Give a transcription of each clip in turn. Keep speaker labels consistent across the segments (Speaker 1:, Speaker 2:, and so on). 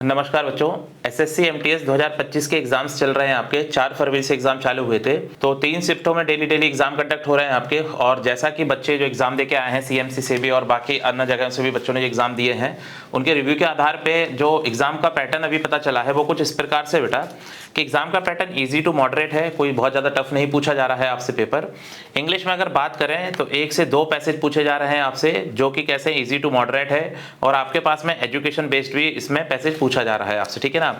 Speaker 1: नमस्कार बच्चों, SSC MTS 2025 के एग्जाम्स चल रहे हैं आपके। 4 फरवरी से एग्जाम चालू हुए थे, तो 3 शिफ्टों में डेली एग्जाम कंडक्ट हो रहे हैं आपके। और जैसा कि बच्चे जो एग्जाम देके आए हैं सीएमसी से भी और बाकी अन्य जगह से भी बच्चों ने एग्जाम दिए हैं, उनके रिव्यू के आधार पे जो एग्जाम का पैटर्न अभी पता चला है वो कुछ इस प्रकार से बेटा कि एग्जाम का पैटर्न इजी टू मॉडरेट है, कोई बहुत ज़्यादा टफ नहीं पूछा जा रहा है आपसे पेपर। इंग्लिश में अगर बात करें तो 1 से 2 पैसेज पूछे जा रहे हैं आपसे, जो कि कैसे इजी टू मॉडरेट है, और आपके पास में एजुकेशन बेस्ड भी इसमें पैसेज पूछा जा रहा है आपसे, ठीक है ना।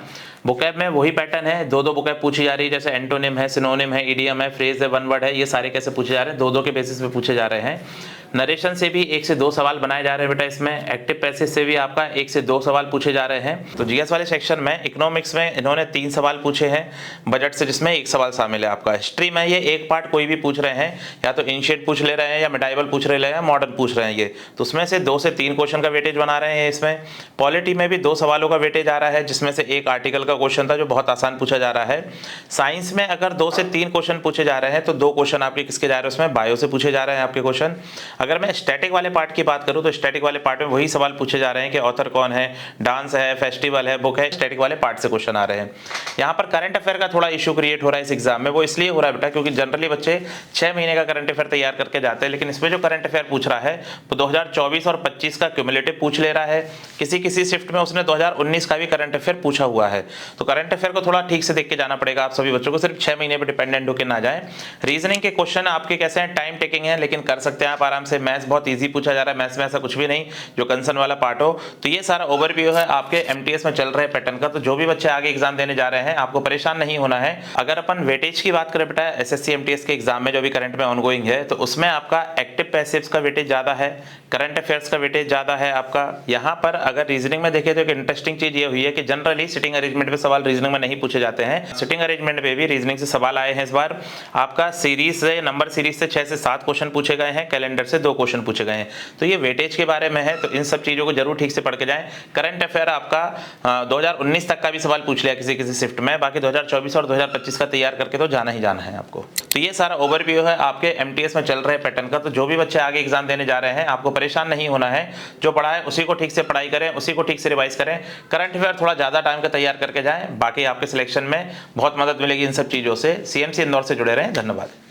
Speaker 1: बुकैब में वही पैटर्न है, 2-2 बुकैब पूछी जा रही है, जैसे एंटोनिम है, सिनोनिम है, इडियम है, फ्रेज है, वन वर्ड है, ये सारे कैसे पूछे जा रहे हैं, 2-2 के बेसिस पे पूछे जा रहे हैं। नरेशन से भी 1 से 2 सवाल बनाए जा रहे हैं बेटा इसमें। एक्टिव पैसेज से भी आपका 1 से 2 सवाल पूछे जा रहे हैं। तो जीएस वाले सेक्शन में इकोनॉमिक्स में इन्होंने 3 सवाल पूछे हैं बजट से, जिसमें 1 सवाल शामिल है आपका। हिस्ट्री में ये एक पार्ट कोई भी पूछ रहे हैं, या तो एंशिएंट पूछ ले रहे हैं, या मेडाइवल पूछ रहे हैं, मॉडर्न पूछ रहे हैं ये, तो उसमें से 2 से 3 क्वेश्चन का वेटेज बना रहे हैं इसमें। पॉलिटी में भी 2 सवालों का वेटेज आ रहा है, जिसमें से एक आर्टिकल का क्वेश्चन था जो बहुत आसान पूछा जा रहा है। साइंस में अगर 2 से 3 क्वेश्चन पूछे जा रहे हैं तो 2 क्वेश्चन आपके किसके जा रहे हैं उसमें, बायो से पूछे जा रहे हैं आपके क्वेश्चन। अगर मैं स्टैटिक वाले पार्ट की बात करूं तो स्टैटिक वाले पार्ट में वही सवाल पूछे जा रहे हैं कि ऑथर कौन है, डांस है, फेस्टिवल है, बुक है, स्टैटिक वाले पार्ट से क्वेश्चन आ रहे हैं। यहाँ पर करंट अफेयर का थोड़ा इशू क्रिएट हो रहा है इस एग्जाम में। वो इसलिए हो रहा है बेटा क्योंकि जनरली बच्चे 6 महीने का करंट अफेयर तैयार करके जाते हैं, लेकिन इसमें जो करंट अफेयर पूछ रहा है वो 2024 और 25 का क्यूमुलेटिव पूछ ले रहा है। किसी शिफ्ट में उसने 2019 का भी करंट अफेयर पूछा हुआ है, तो करंट अफेयर को थोड़ा ठीक से देख के जाना पड़ेगा आप सभी बच्चों को, सिर्फ 6 महीने पर डिपेंडेंट होकर ना जाए। रीजनिंग के क्वेश्चन आपके कैसे हैं, टाइम टेकिंग है, लेकिन कर सकते हैं आप आराम से। मैथ्स बहुत ईजी पूछा जा रहा है, मैथ्स में ऐसा कुछ भी नहीं जो कंसर्न वाला पार्ट हो। तो ये सारा ओवरव्यू है आपके एमटीएस में चल रहे पैटर्न का। तो जो भी बच्चे आगे एग्जाम देने जा रहे हैं आपको परेशान नहीं होना है। अगर अपन वेटेज की बात करें बेटा एसएससी एमटीएस के एग्जाम में जो भी करंट में ऑनगोइंग है, तो उसमें आपका एक्टिव पैसिव्स का वेटेज ज्यादा है, करंट अफेयर्स का वेटेज ज्यादा है आपका। यहाँ पर अगर रीजनिंग में देखें तो एक इंटरेस्टिंग चीज ये हुई है कि जनरली सिटिंग अरेंजमेंट पे सवाल रीजनिंग में नहीं पूछे जाते हैं। सिटिंग अरेंजमेंट पे भी रीजनिंग से सवाल आए हैं इस बार। आपका सीरीज से, नंबर सीरीज से 6 से 7 क्वेश्चन पूछे गए हैं, कैलेंडर से 2 क्वेश्चन पूछे गए हैं। तो ये वेटेज के बारे में है, तो इन सब चीजों को जरूर ठीक से पढ़ के जाएं। करंट अफेयर आपका 2019 तक का भी सवाल पूछ लिया किसी शिफ्ट में, बाकी 2024 और 2025 का तैयार करके तो जाना ही जाना है आपको। तो ये सारा ओवरव्यू है आपके एमटीएस में चल रहे पैटर्न का। तो जो भी बच्चे आगे एग्जाम देने जा रहे हैं आपको परेशान नहीं होना है। जो पढ़ा है उसी को ठीक से पढ़ाई करें, उसी को ठीक से रिवाइज करें। करंट अफेयर थोड़ा ज्यादा टाइम का तैयार करके जाएं, बाकी आपके सिलेक्शन में बहुत मदद मिलेगी इन सब चीजों से। सीएमसी इंदौर से जुड़े रहें, धन्यवाद।